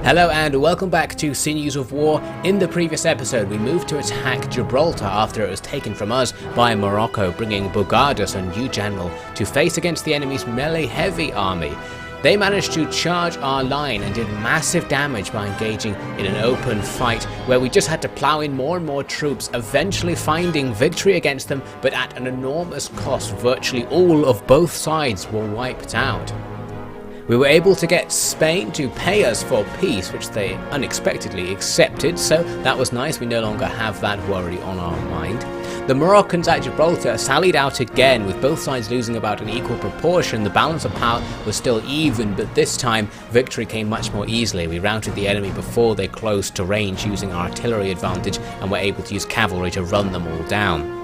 Hello and welcome back to Sinews of War. In the previous episode we moved to attack Gibraltar after it was taken from us by Morocco, bringing Bogardus, a new general, to face against the enemy's melee heavy army. They managed to charge our line and did massive damage by engaging in an open fight where we just had to plow in more and more troops, eventually finding victory against them, but at an enormous cost. Virtually all of both sides were wiped out. We were able to get Spain to pay us for peace, which they unexpectedly accepted, so that was nice. We no longer have that worry on our mind. The Moroccans at Gibraltar sallied out again, with both sides losing about an equal proportion. The balance of power was still even, but this time victory came much more easily. We routed the enemy before they closed to range using artillery advantage, and were able to use cavalry to run them all down.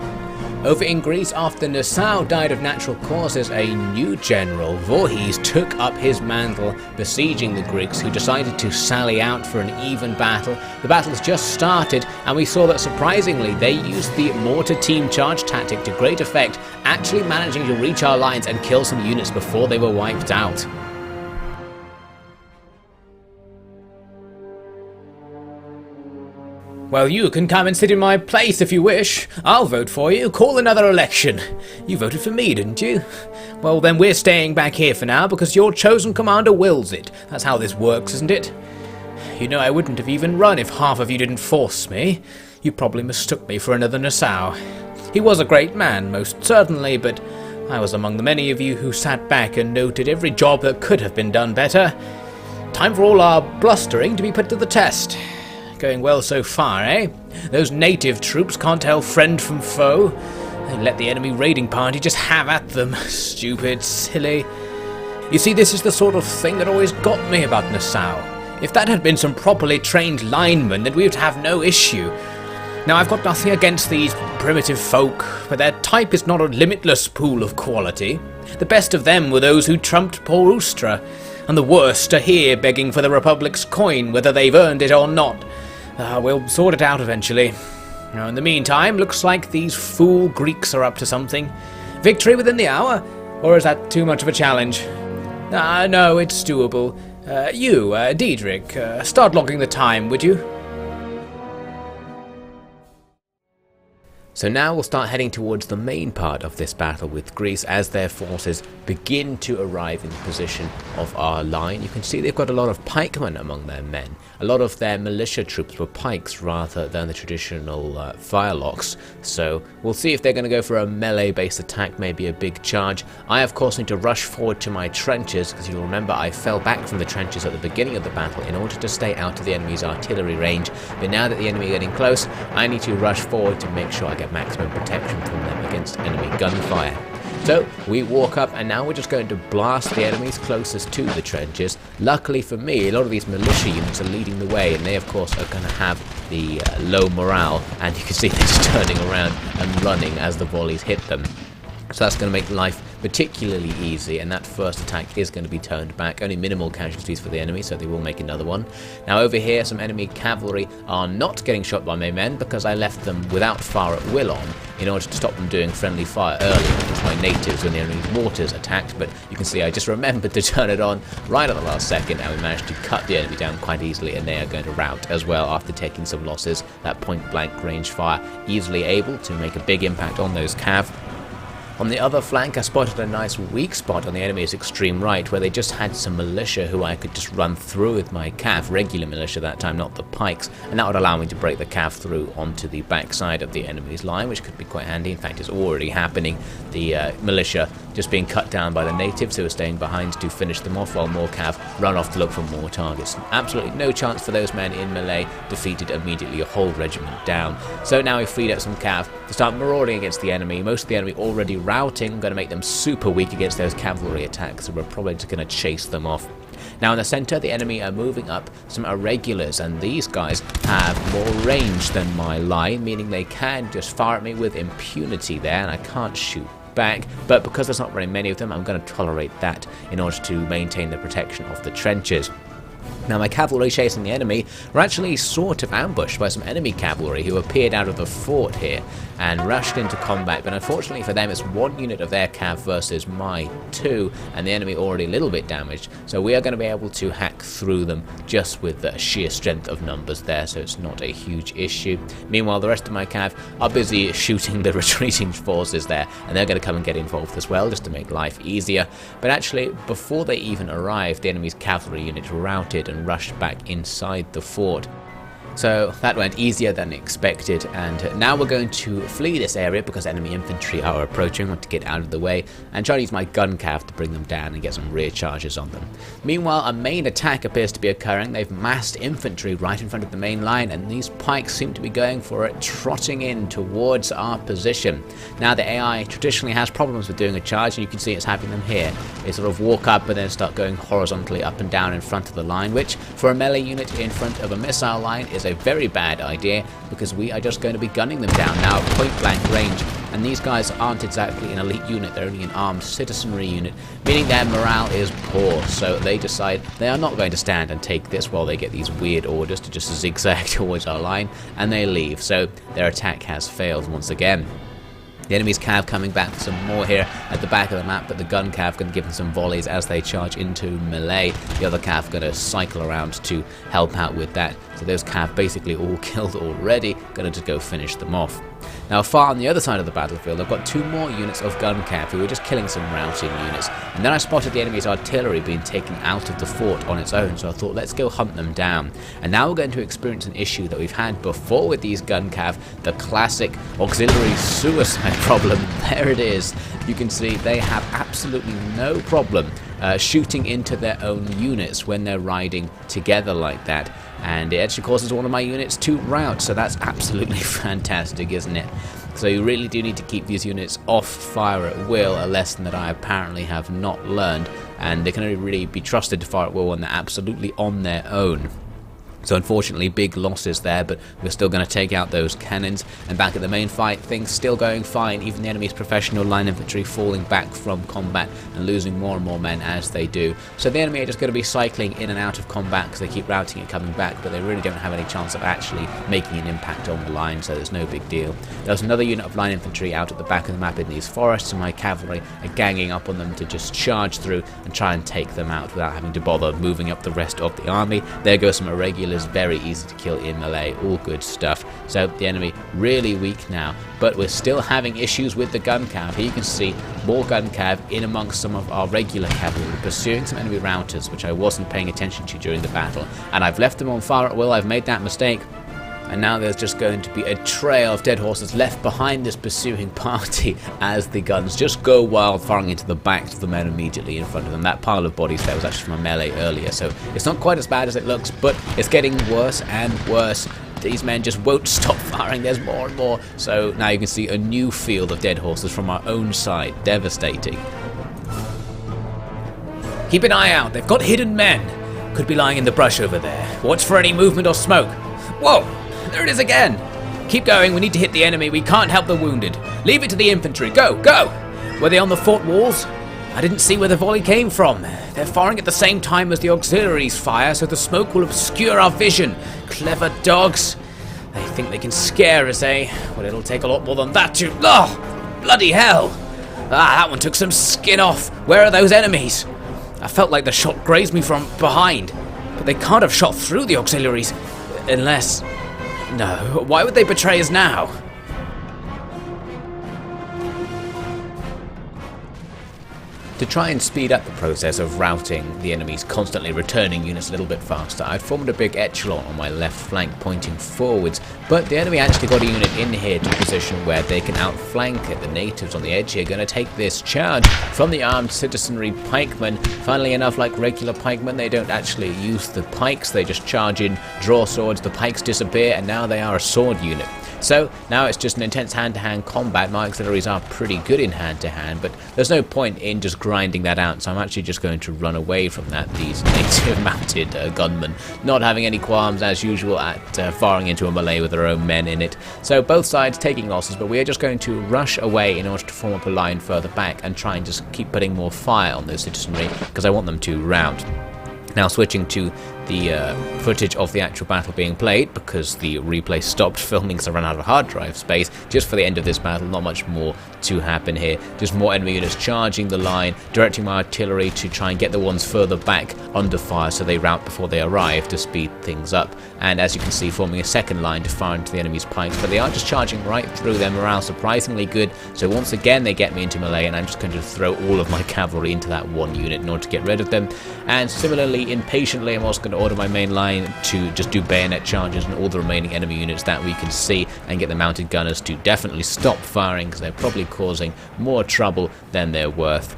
Over in Greece, after Nassau died of natural causes, a new general, Voorhees, took up his mantle, besieging the Greeks, who decided to sally out for an even battle. The battle's just started, and we saw that surprisingly they used the mortar team charge tactic to great effect, actually managing to reach our lines and kill some units before they were wiped out. Well, you can come and sit in my place if you wish. I'll vote for you. Call another election. You voted for me, didn't you? Well, then we're staying back here for now because your chosen commander wills it. That's how this works, isn't it? You know, I wouldn't have even run if half of you didn't force me. You probably mistook me for another Nassau. He was a great man, most certainly, but I was among the many of you who sat back and noted every job that could have been done better. Time for all our blustering to be put to the test. Going well so far, eh? Those native troops can't tell friend from foe. They let the enemy raiding party just have at them. Stupid, silly. You see, this is the sort of thing that always got me about Nassau. If that had been some properly trained linemen, then we would have no issue. Now, I've got nothing against these primitive folk, but their type is not a limitless pool of quality. The best of them were those who trumped poor Ustra, and the worst are here begging for the Republic's coin, whether they've earned it or not. We'll sort it out eventually. Now, in the meantime, looks like these fool Greeks are up to something. Victory within the hour? Or is that too much of a challenge? No, it's doable. Diedrich, start logging the time, would you? So now we'll start heading towards the main part of this battle with Greece as their forces begin to arrive in position of our line. You can see they've got a lot of pikemen among their men. A lot of their militia troops were pikes rather than the traditional firelocks. So we'll see if they're going to go for a melee-based attack, maybe a big charge. I, of course, need to rush forward to my trenches, because you'll remember I fell back from the trenches at the beginning of the battle in order to stay out of the enemy's artillery range. But now that the enemy are getting close, I need to rush forward to make sure I get maximum protection from them against enemy gunfire. So we walk up, and now we're just going to blast the enemies closest to the trenches. Luckily for me, a lot of these militia units are leading the way, and they of course are going to have the low morale, and you can see they're just turning around and running as the volleys hit them. So that's going to make life particularly easy, and that first attack is going to be turned back. Only minimal casualties for the enemy, so they will make another one. Now over here, some enemy cavalry are not getting shot by my men because I left them without fire at will on in order to stop them doing friendly fire earlier, because my natives when the enemy's mortars attacked. But you can see I just remembered to turn it on right at the last second, and we managed to cut the enemy down quite easily, and they are going to rout as well after taking some losses. That point-blank range fire easily able to make a big impact on those cav. On the other flank, I spotted a nice weak spot on the enemy's extreme right, where they just had some militia who I could just run through with my cav, regular militia that time, not the pikes, and that would allow me to break the cav through onto the backside of the enemy's line, which could be quite handy. In fact, it's already happening. The militia just being cut down by the natives who are staying behind to finish them off, while more cav run off to look for more targets. Absolutely no chance for those men in melee, defeated immediately, a whole regiment down. So now we've freed up some cav to start marauding against the enemy. Most of the enemy already routing. I'm going to make them super weak against those cavalry attacks, so we're probably just going to chase them off. Now in the centre, the enemy are moving up some irregulars, and these guys have more range than my line, meaning they can just fire at me with impunity there, and I can't shoot back. But because there's not very many of them, I'm going to tolerate that in order to maintain the protection of the trenches. Now my cavalry chasing the enemy were actually sort of ambushed by some enemy cavalry who appeared out of the fort here and rushed into combat, but unfortunately for them it's one unit of their cav versus my two, and the enemy already a little bit damaged, so we are going to be able to hack through them just with the sheer strength of numbers there, so it's not a huge issue. Meanwhile the rest of my cav are busy shooting the retreating forces there, and they're going to come and get involved as well just to make life easier. But actually before they even arrived, the enemy's cavalry unit routed and rushed back inside the fort. So that went easier than expected, and now we're going to flee this area because enemy infantry are approaching. I want to get out of the way and try to use my gun cav to bring them down and get some rear charges on them. Meanwhile, a main attack appears to be occurring. They've massed infantry right in front of the main line, and these pikes seem to be going for it, trotting in towards our position. Now the AI traditionally has problems with doing a charge, and you can see it's having them here. They sort of walk up and then start going horizontally up and down in front of the line, which for a melee unit in front of a missile line is a very bad idea, because we are just going to be gunning them down now at point blank range, and these guys aren't exactly an elite unit, they're only an armed citizenry unit, meaning their morale is poor, so they decide they are not going to stand and take this while they get these weird orders to just zigzag towards our line, and they leave, so their attack has failed once again. The enemy's cav coming back for some more here at the back of the map, but the gun cav going to give them some volleys as they charge into melee. The other cav going to cycle around to help out with that. So those cav basically all killed already, going to just go finish them off. Now far on the other side of the battlefield, I've got two more units of gun cav who were just killing some routing units, and then I spotted the enemy's artillery being taken out of the fort on its own, so I thought let's go hunt them down. And now we're going to experience an issue that we've had before with these gun cav, the classic auxiliary suicide problem. There it is. You can see they have absolutely no problem shooting into their own units when they're riding together like that, and it actually causes one of my units to rout, so that's absolutely fantastic, isn't it? So you really do need to keep these units off fire at will, a lesson that I apparently have not learned, and they can only really be trusted to fire at will when they're absolutely on their own. So unfortunately big losses there, but we're still going to take out those cannons, and back at the main fight things still going fine, even the enemy's professional line infantry falling back from combat and losing more and more men as they do. So the enemy are just going to be cycling in and out of combat because they keep routing and coming back, but they really don't have any chance of actually making an impact on the line, so there's no big deal. There's another unit of line infantry out at the back of the map in these forests, and my cavalry are ganging up on them to just charge through and try and take them out without having to bother moving up the rest of the army. There goes some irregulars, very easy to kill in melee, all good stuff. So the enemy really weak now, but we're still having issues with the gun cav. Here you can see more gun cav in amongst some of our regular cavalry, pursuing some enemy routers, which I wasn't paying attention to during the battle, and I've left them on fire at will. I've made that mistake. And now there's just going to be a trail of dead horses left behind this pursuing party as the guns just go wild, firing into the backs of the men immediately in front of them. That pile of bodies there was actually from a melee earlier, so it's not quite as bad as it looks, but it's getting worse and worse. These men just won't stop firing, there's more and more. So now you can see a new field of dead horses from our own side. Devastating. Keep an eye out, they've got hidden men. Could be lying in the brush over there. Watch for any movement or smoke. Whoa! There it is again! Keep going, we need to hit the enemy, we can't help the wounded. Leave it to the infantry, go, go! Were they on the fort walls? I didn't see where the volley came from. They're firing at the same time as the auxiliaries fire, so the smoke will obscure our vision. Clever dogs. They think they can scare us, eh? Well, it'll take a lot more than that to... Oh! Bloody hell! Ah, that one took some skin off. Where are those enemies? I felt like the shot grazed me from behind, but they can't have shot through the auxiliaries, unless... No, why would they betray us now? To try and speed up the process of routing the enemy's constantly returning units a little bit faster, I'd formed a big echelon on my left flank pointing forwards, but the enemy actually got a unit in here to a position where they can outflank it. The natives on the edge here are going to take this charge from the armed citizenry pikemen. Funnily enough, like regular pikemen, they don't actually use the pikes, they just charge in, draw swords, the pikes disappear, and now they are a sword unit. So now it's just an intense hand-to-hand combat. My auxiliaries are pretty good in hand-to-hand, but there's no point in just grinding that out, so I'm actually just going to run away from that. These native mounted gunmen not having any qualms as usual at firing into a melee with their own men in it. So both sides taking losses, but we are just going to rush away in order to form up a line further back and try and just keep putting more fire on those citizenry because I want them to rout. Now switching to the footage of the actual battle being played, because the replay stopped filming, so I ran out of hard drive space just for the end of this battle. Not much more to happen here, just more enemy units charging the line, directing my artillery to try and get the ones further back under fire so they rout before they arrive to speed things up, and as you can see, forming a second line to fire into the enemy's pikes, but they are just charging right through them. Morale surprisingly good, so once again they get me into melee, and I'm just going to throw all of my cavalry into that one unit in order to get rid of them. And similarly, impatiently, I'm also going to order my main line to just do bayonet charges and all the remaining enemy units that we can see, and get the mounted gunners to definitely stop firing, because they're probably causing more trouble than they're worth.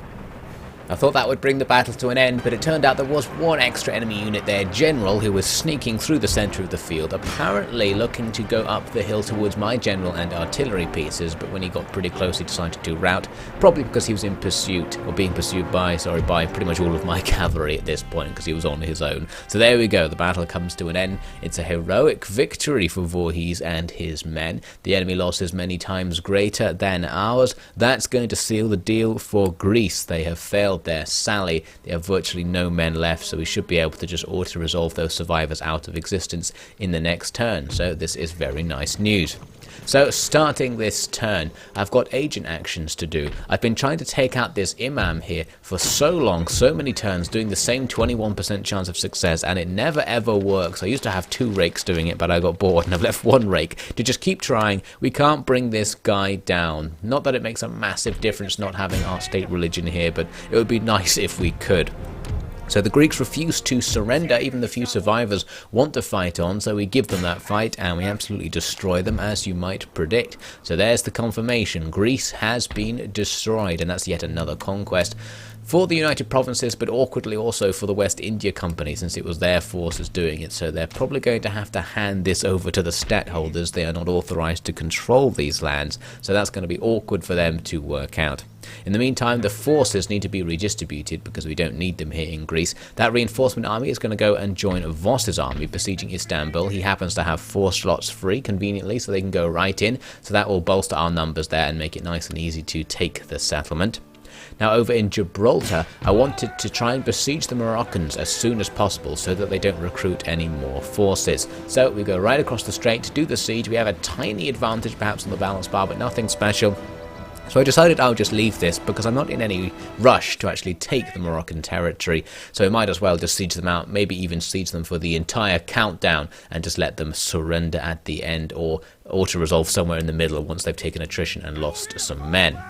I thought that would bring the battle to an end, but it turned out there was one extra enemy unit there, General, who was sneaking through the centre of the field, apparently looking to go up the hill towards my general and artillery pieces, but when he got pretty close he decided to rout, probably because he was in pursuit, or being pursued by pretty much all of my cavalry at this point, because he was on his own. So there we go, the battle comes to an end. It's a heroic victory for Voorhees and his men. The enemy loss is many times greater than ours. That's going to seal the deal for Greece. They have failed their sally. They have virtually no men left, so we should be able to just auto-resolve those survivors out of existence in the next turn. So this is very nice news. So starting this turn, I've got agent actions to do. I've been trying to take out this imam here for so long, so many turns, doing the same 21% chance of success, and it never ever works. I used to have 2 rakes doing it, but I got bored and I've left 1 rake to just keep trying. We can't bring this guy down. Not that it makes a massive difference not having our state religion here, but it would be nice if we could. So the Greeks refuse to surrender. Even the few survivors want to fight on, so we give them that fight and we absolutely destroy them, as you might predict. So there's the confirmation. Greece has been destroyed, and that's yet another conquest for the United Provinces, but awkwardly also for the West India Company, since it was their forces doing it. So they're probably going to have to hand this over to the stadtholders. They are not authorized to control these lands, so that's going to be awkward for them to work out. In the meantime, the forces need to be redistributed because we don't need them here in Greece. That reinforcement army is going to go and join Voss's army besieging Istanbul. He happens to have 4 slots free conveniently, so they can go right in. So that will bolster our numbers there and make it nice and easy to take the settlement. Now over in Gibraltar, I wanted to try and besiege the Moroccans as soon as possible so that they don't recruit any more forces. So we go right across the strait to do the siege. We have a tiny advantage perhaps on the balance bar, but nothing special. So I decided I'll just leave this because I'm not in any rush to actually take the Moroccan territory, so I might as well just siege them out, maybe even siege them for the entire countdown and just let them surrender at the end, or auto-resolve somewhere in the middle once they've taken attrition and lost some men.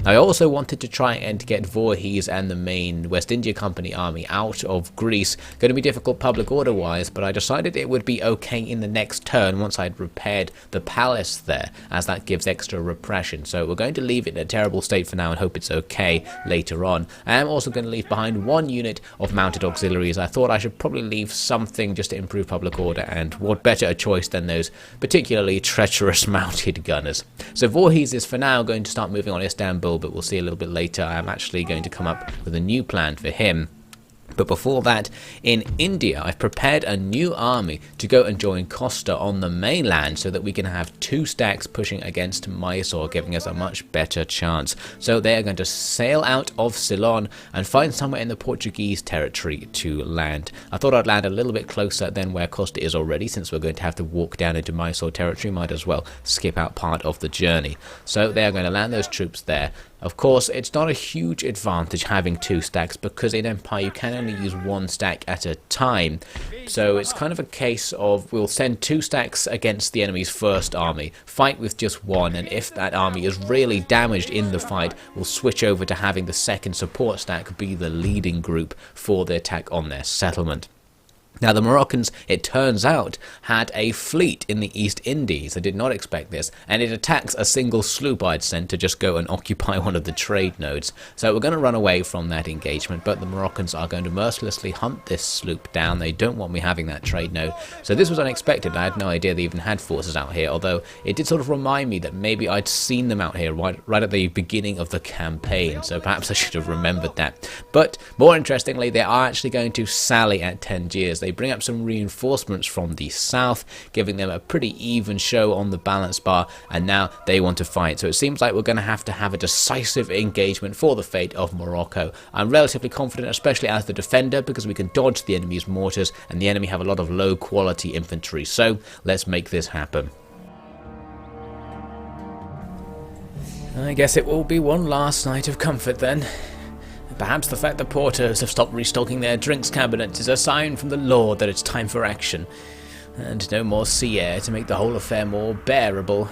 Now, I also wanted to try and get Voorhees and the main West India Company army out of Greece. Going to be difficult public order wise, but I decided it would be okay in the next turn once I'd repaired the palace there, as that gives extra repression. So we're going to leave it in a terrible state for now and hope it's okay later on. I am also going to leave behind 1 unit of mounted auxiliaries. I thought I should probably leave something just to improve public order, and what better a choice than those particularly treacherous mounted gunners. So Voorhees is for now going to start moving on Istanbul, but we'll see a little bit later. I'm actually going to come up with a new plan for him. But before that, in India, I've prepared a new army to go and join Costa on the mainland so that we can have 2 stacks pushing against Mysore, giving us a much better chance. So they are going to sail out of Ceylon and find somewhere in the Portuguese territory to land. I thought I'd land a little bit closer than where Costa is already, since we're going to have to walk down into Mysore territory. Might as well skip out part of the journey. So they are going to land those troops there. Of course, it's not a huge advantage having 2 stacks, because in Empire you can only use 1 stack at a time. So it's kind of a case of we'll send 2 stacks against the enemy's first army, fight with just 1, and if that army is really damaged in the fight, we'll switch over to having the second support stack be the leading group for the attack on their settlement. Now, the Moroccans, it turns out, had a fleet in the East Indies. I did not expect this, and it attacks a single sloop I'd sent to just go and occupy one of the trade nodes. So we're going to run away from that engagement, but the Moroccans are going to mercilessly hunt this sloop down. They don't want me having that trade node. So this was unexpected. I had no idea they even had forces out here, although it did sort of remind me that maybe I'd seen them out here right at the beginning of the campaign, so perhaps I should have remembered that. But more interestingly, they are actually going to sally at Tangiers. they bring up some reinforcements from the south, giving them a pretty even show on the balance bar, and now they want to fight. So it seems like we're going to have a decisive engagement for the fate of Morocco. I'm relatively confident, especially as the defender, because we can dodge the enemy's mortars, and the enemy have a lot of low quality infantry. So let's make this happen. I guess it will be one last night of comfort then. Perhaps the fact the porters have stopped restocking their drinks cabinets is a sign from the Lord that it's time for action. And no more sea air to make the whole affair more bearable.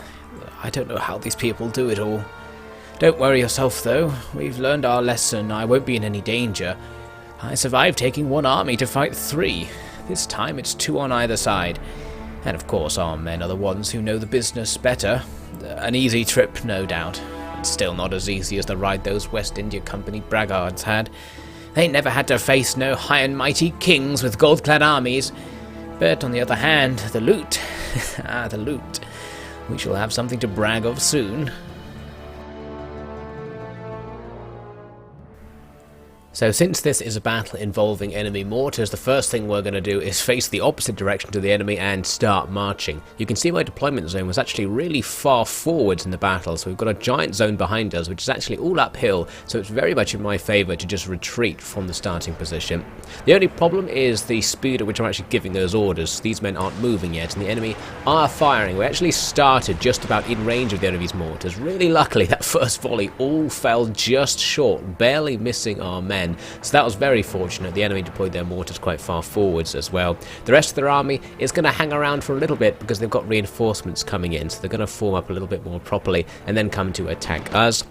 I don't know how these people do it all. Don't worry yourself though, we've learned our lesson. I won't be in any danger. I survived taking one army to fight 3. This time it's 2 on either side. And of course our men are the ones who know the business better. An easy trip, no doubt. It's still not as easy as the ride those West India Company braggarts had. They never had to face no high and mighty kings with gold-clad armies. But on the other hand, the loot. The loot. We shall have something to brag of soon. So since this is a battle involving enemy mortars, the first thing we're going to do is face the opposite direction to the enemy and start marching. You can see my deployment zone was actually really far forwards in the battle, so we've got a giant zone behind us which is actually all uphill, so it's very much in my favour to just retreat from the starting position. The only problem is the speed at which I'm actually giving those orders. These men aren't moving yet and the enemy are firing. We actually started just about in range of the enemy's mortars. Really luckily that first volley all fell just short, barely missing our men. So that was very fortunate. The enemy deployed their mortars quite far forwards as well. The rest of their army is going to hang around for a little bit because they've got reinforcements coming in, so they're going to form up a little bit more properly and then come to attack us.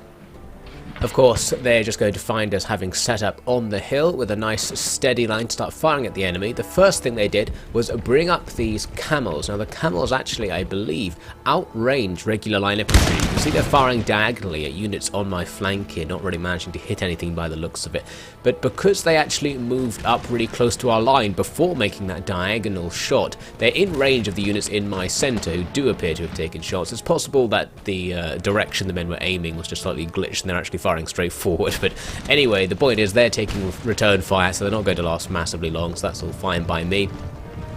Of course, they're just going to find us having set up on the hill with a nice steady line to start firing at the enemy. The first thing they did was bring up these camels. Now the camels actually, I believe, outrange regular line infantry. You can see they're firing diagonally at units on my flank here, not really managing to hit anything by the looks of it. But because they actually moved up really close to our line before making that diagonal shot, they're in range of the units in my centre who do appear to have taken shots. It's possible that the direction the men were aiming was just slightly glitched and they're actually firing straight forward, but anyway, the point is they're taking return fire, so they're not going to last massively long, so that's all fine by me.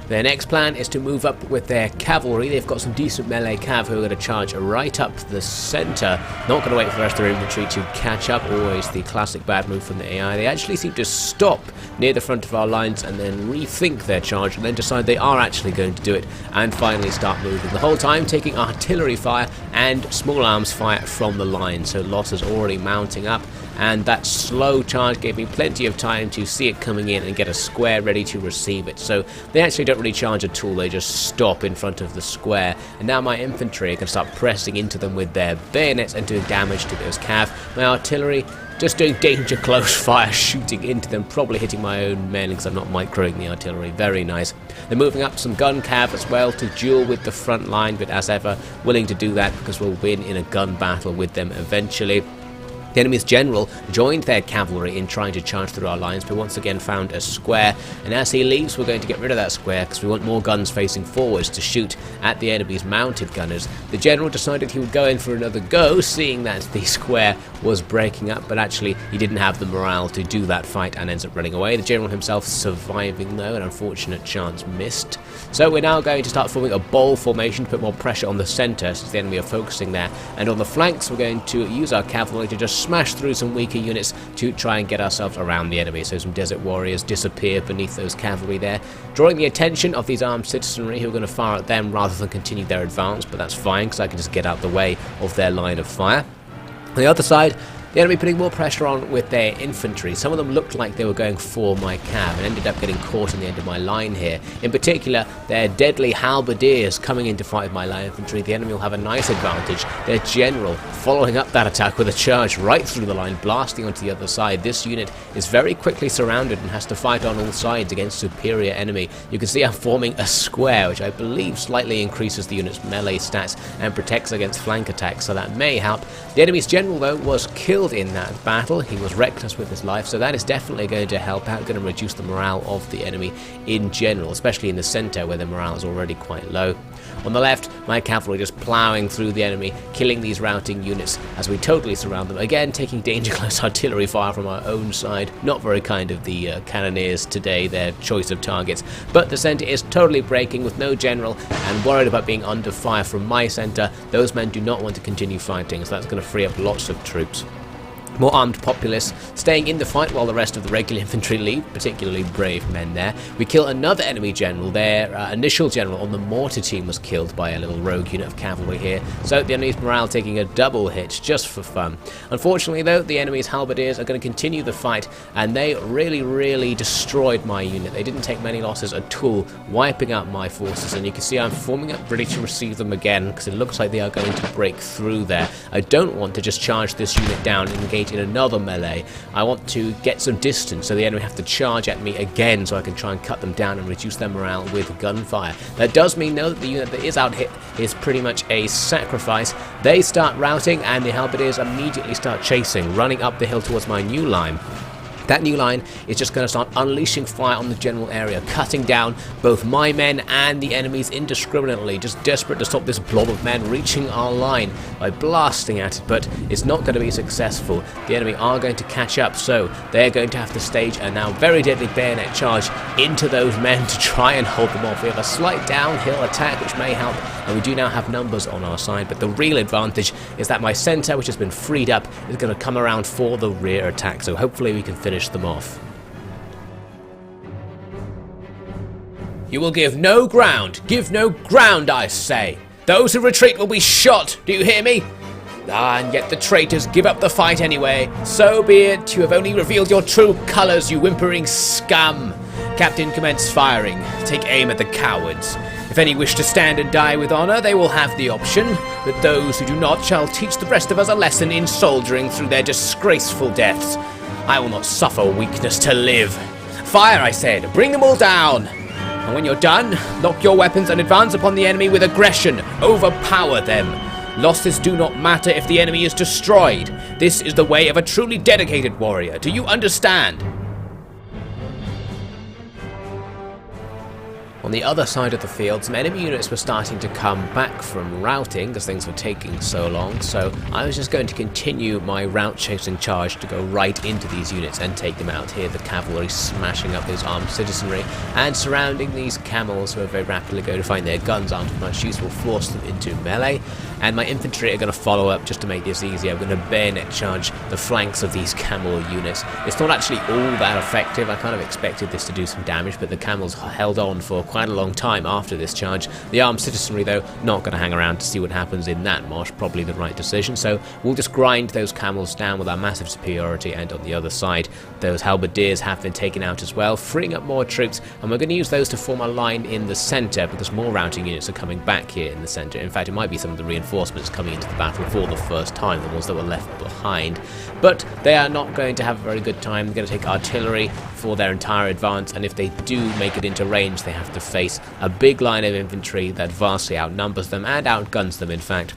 Their next plan is to move up with their cavalry. They've got some decent melee cav who are going to charge right up the centre. Not going to wait for the rest of their infantry to catch up, always the classic bad move from the AI. They actually seem to stop near the front of our lines and then rethink their charge and then decide they are actually going to do it and finally start moving. The whole time taking artillery fire and small arms fire from the line, so losses already mounting up. And that slow charge gave me plenty of time to see it coming in and get a square ready to receive it. So they actually don't really charge at all, they just stop in front of the square. And now my infantry can start pressing into them with their bayonets and doing damage to those cav. My artillery just doing danger close fire, shooting into them, probably hitting my own men because I'm not microing the artillery. Very nice. They're moving up some gun cav as well to duel with the front line, but as ever, willing to do that because we'll win in a gun battle with them eventually. The enemy's general joined their cavalry in trying to charge through our lines, but once again found a square, and as he leaves we're going to get rid of that square because we want more guns facing forwards to shoot at the enemy's mounted gunners. The general decided he would go in for another go, seeing that the square was breaking up, but actually he didn't have the morale to do that fight and ends up running away. The general himself surviving though, an unfortunate chance missed. So we're now going to start forming a bowl formation to put more pressure on the centre since the enemy are focusing there, and on the flanks we're going to use our cavalry to just smash through some weaker units to try and get ourselves around the enemy. So some desert warriors disappear beneath those cavalry there, drawing the attention of these armed citizenry who are going to fire at them rather than continue their advance, but that's fine because I can just get out the way of their line of fire. On the other side, the enemy putting more pressure on with their infantry. Some of them looked like they were going for my cav and ended up getting caught in the end of my line here. In particular, their deadly halberdiers coming in to fight with my line infantry. The enemy will have a nice advantage. Their general following up that attack with a charge right through the line, blasting onto the other side. This unit is very quickly surrounded and has to fight on all sides against superior enemy. You can see I'm forming a square, which I believe slightly increases the unit's melee stats and protects against flank attacks, so that may help. The enemy's general, though, was killed in that battle. He was reckless with his life, so that is definitely going to help out, going to reduce the morale of the enemy in general, especially in the centre where the morale is already quite low. On the left, my cavalry just ploughing through the enemy, killing these routing units as we totally surround them, again taking danger close artillery fire from our own side. Not very kind of the cannoneers today, their choice of targets, but the centre is totally breaking with no general and worried about being under fire from my centre. Those men do not want to continue fighting, so that's going to free up lots of troops. More armed populace staying in the fight while the rest of the regular infantry leave, particularly brave men there. We kill another enemy general. Their initial general on the mortar team was killed by a little rogue unit of cavalry here, so the enemy's morale taking a double hit just for fun. Unfortunately though, the enemy's halberdiers are going to continue the fight, and they really destroyed my unit. They didn't take many losses at all, wiping out my forces, and you can see I'm forming up ready to receive them again because it looks like they are going to break through there. I don't want to just charge this unit down and engage in another melee. I want to get some distance so the enemy have to charge at me again so I can try and cut them down and reduce their morale with gunfire. That does mean though that the unit that is out hit is pretty much a sacrifice. They start routing and the halberdiers immediately start chasing, running up the hill towards my new line. That new line is just going to start unleashing fire on the general area, cutting down both my men and the enemies indiscriminately, just desperate to stop this blob of men reaching our line by blasting at it, but it's not going to be successful. The enemy are going to catch up, so they're going to have to stage a now very deadly bayonet charge into those men to try and hold them off. We have a slight downhill attack which may help, and we do now have numbers on our side, but the real advantage is that my centre, which has been freed up, is going to come around for the rear attack, so hopefully we can finish them off. You will give no ground, I say. Those who retreat will be shot, do you hear me? And yet the traitors give up the fight anyway. So be it, you have only revealed your true colours, you whimpering scum. Captain, commence firing. Take aim at the cowards. If any wish to stand and die with honour, they will have the option, but those who do not shall teach the rest of us a lesson in soldiering through their disgraceful deaths. I will not suffer weakness to live. Fire, I said. Bring them all down. And when you're done, lock your weapons and advance upon the enemy with aggression. Overpower them. Losses do not matter if the enemy is destroyed. This is the way of a truly dedicated warrior. Do you understand? On the other side of the field, some enemy units were starting to come back from routing because things were taking so long, so I was just going to continue my route chasing charge to go right into these units and take them out. Here the cavalry smashing up those armed citizenry and surrounding these camels who are very rapidly going to find their guns aren't much use, will force them into melee, and my infantry are going to follow up just to make this easier. I'm going to bayonet charge the flanks of these camel units. It's not actually all that effective. I kind of expected this to do some damage, but the camels held on for quite a long time after this charge. The armed citizenry though, not going to hang around to see what happens in that marsh, probably the right decision, so we'll just grind those camels down with our massive superiority. And on the other side, those halberdiers have been taken out as well, freeing up more troops, and we're going to use those to form a line in the centre because more routing units are coming back here in the centre. In fact, it might be some of the reinforcements coming into the battle for the first time, the ones that were left behind, but they are not going to have a very good time. They're going to take artillery for their entire advance, and if they do make it into range, they have to face a big line of infantry that vastly outnumbers them and outguns them, in fact.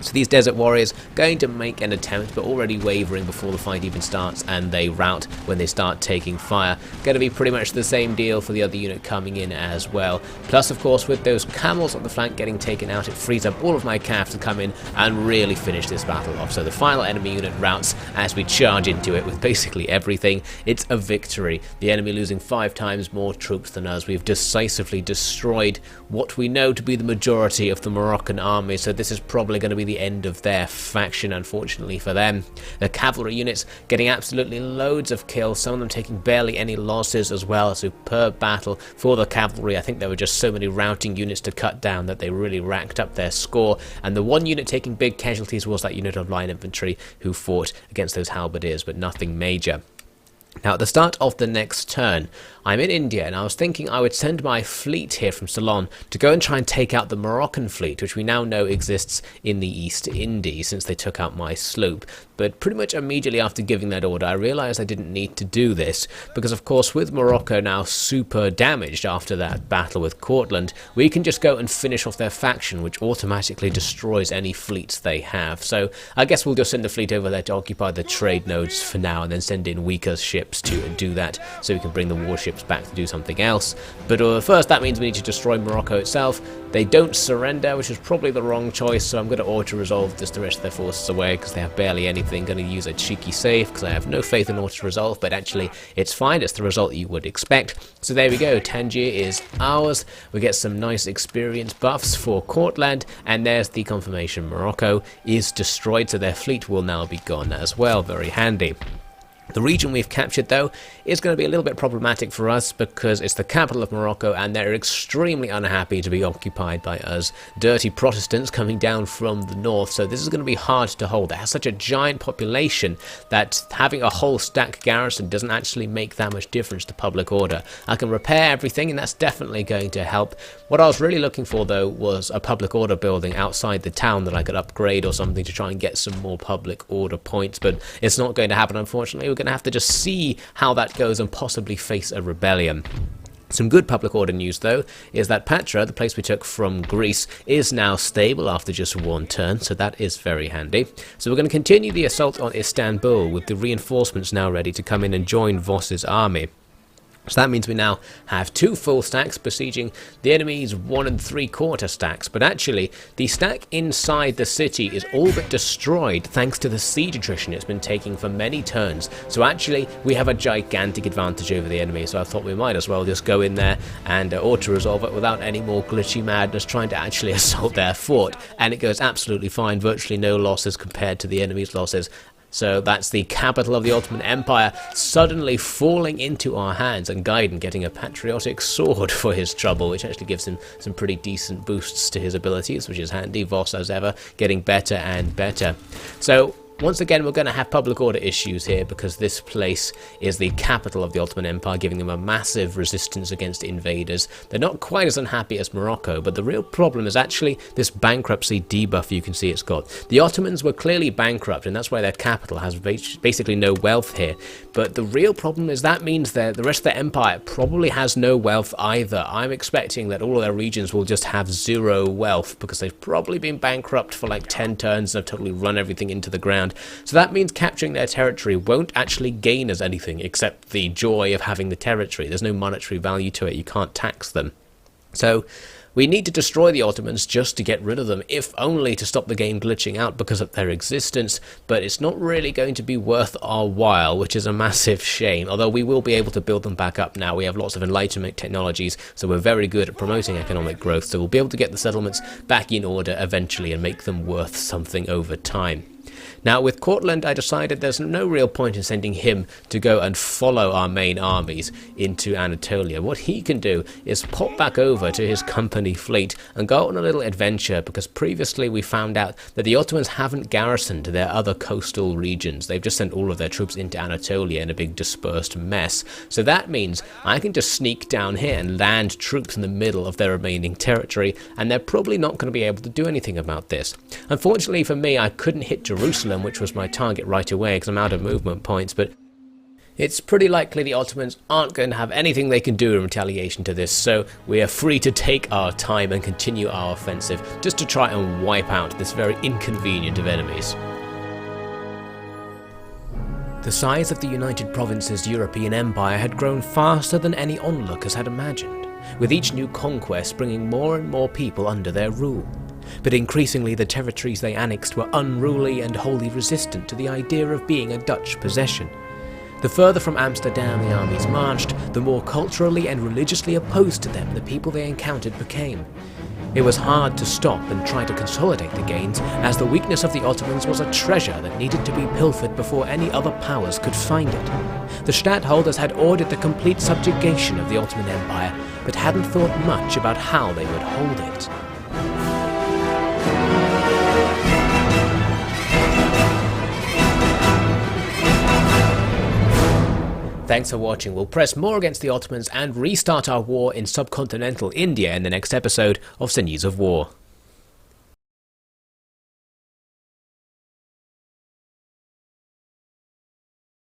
So these desert warriors going to make an attempt, but already wavering before the fight even starts, and they rout when they start taking fire. Going to be pretty much the same deal for the other unit coming in as well. Plus, of course, with those camels on the flank getting taken out, it frees up all of my cav to come in and really finish this battle off. So the final enemy unit routs as we charge into it with basically everything. It's a victory. The enemy losing 5 times more troops than us. We've decisively destroyed what we know to be the majority of the Moroccan army, so this is probably going to be the end of their faction, unfortunately for them. The cavalry units getting absolutely loads of kills, some of them taking barely any losses as well. A superb battle for the cavalry. I think there were just so many routing units to cut down that they really racked up their score, and the one unit taking big casualties was that unit of line infantry who fought against those halberdiers, but nothing major. Now, at the start of the next turn, I'm in India, and I was thinking I would send my fleet here from Ceylon to go and try and take out the Moroccan fleet, which we now know exists in the East Indies since they took out my sloop. But pretty much immediately after giving that order, I realised I didn't need to do this, because of course with Morocco now super damaged after that battle with Cortland, we can just go and finish off their faction, which automatically destroys any fleets they have. So I guess we'll just send the fleet over there to occupy the trade nodes for now, and then send in weaker ships to do that, so we can bring the warships ships back to do something else. But first, that means we need to destroy Morocco itself. They don't surrender, which is probably the wrong choice, so I'm going to auto-resolve just the rest of their forces away because they have barely anything. Going to use a cheeky save because I have no faith in auto-resolve, but actually it's fine. It's the result you would expect. So there we go. Tangier is ours. We get some nice experience buffs for Courtland, and there's the confirmation. Morocco is destroyed, so their fleet will now be gone as well. Very handy. The region we've captured, though, is going to be a little bit problematic for us because it's the capital of Morocco and they're extremely unhappy to be occupied by us dirty Protestants coming down from the north, so this is going to be hard to hold. It has such a giant population that having a whole stack garrison doesn't actually make that much difference to public order. I can repair everything and that's definitely going to help. What I was really looking for, though, was a public order building outside the town that I could upgrade or something to try and get some more public order points, but it's not going to happen, unfortunately. We're going to have to just see how that goes and possibly face a rebellion. Some good public order news, though, is that Patra, the place we took from Greece, is now stable after just one turn, so that is very handy. So we're going to continue the assault on Istanbul with the reinforcements now ready to come in and join Voss's army. So that means we now have 2 full stacks besieging the enemy's 1 3/4 stacks, but actually the stack inside the city is all but destroyed thanks to the siege attrition it's been taking for many turns. So actually we have a gigantic advantage over the enemy, so I thought we might as well just go in there and auto-resolve it without any more glitchy madness trying to actually assault their fort, and it goes absolutely fine, virtually no losses compared to the enemy's losses. So that's the capital of the Ottoman Empire suddenly falling into our hands, and Gaiden getting a patriotic sword for his trouble, which actually gives him some pretty decent boosts to his abilities, which is handy. Voss, as ever, getting better and better. So once again, we're going to have public order issues here because this place is the capital of the Ottoman Empire, giving them a massive resistance against invaders. They're not quite as unhappy as Morocco, but the real problem is actually this bankruptcy debuff you can see it's got. The Ottomans were clearly bankrupt, and that's why their capital has basically no wealth here. But the real problem is that means that the rest of the empire probably has no wealth either. I'm expecting that all of their regions will just have 0 wealth because they've probably been bankrupt for like 10 turns and have totally run everything into the ground. So that means capturing their territory won't actually gain us anything except the joy of having the territory. There's no monetary value to it. You can't tax them. So we need to destroy the Ottomans just to get rid of them, if only to stop the game glitching out because of their existence, but it's not really going to be worth our while, which is a massive shame, although we will be able to build them back up now. We have lots of enlightenment technologies, so we're very good at promoting economic growth, so we'll be able to get the settlements back in order eventually and make them worth something over time. Now, with Courtland, I decided there's no real point in sending him to go and follow our main armies into Anatolia. What he can do is pop back over to his company fleet and go on a little adventure, because previously we found out that the Ottomans haven't garrisoned their other coastal regions. They've just sent all of their troops into Anatolia in a big dispersed mess. So that means I can just sneak down here and land troops in the middle of their remaining territory, and they're probably not going to be able to do anything about this. Unfortunately for me, I couldn't hit Jerusalem, which was my target right away because I'm out of movement points, but it's pretty likely the Ottomans aren't going to have anything they can do in retaliation to this, so we are free to take our time and continue our offensive just to try and wipe out this very inconvenient of enemies. The size of the United Provinces' European empire had grown faster than any onlookers had imagined, with each new conquest bringing more and more people under their rule. But increasingly the territories they annexed were unruly and wholly resistant to the idea of being a Dutch possession. The further from Amsterdam the armies marched, the more culturally and religiously opposed to them the people they encountered became. It was hard to stop and try to consolidate the gains, as the weakness of the Ottomans was a treasure that needed to be pilfered before any other powers could find it. The stadtholders had ordered the complete subjugation of the Ottoman Empire, but hadn't thought much about how they would hold it. Thanks for watching. We'll press more against the Ottomans and restart our war in subcontinental India in the next episode of Sinews of War.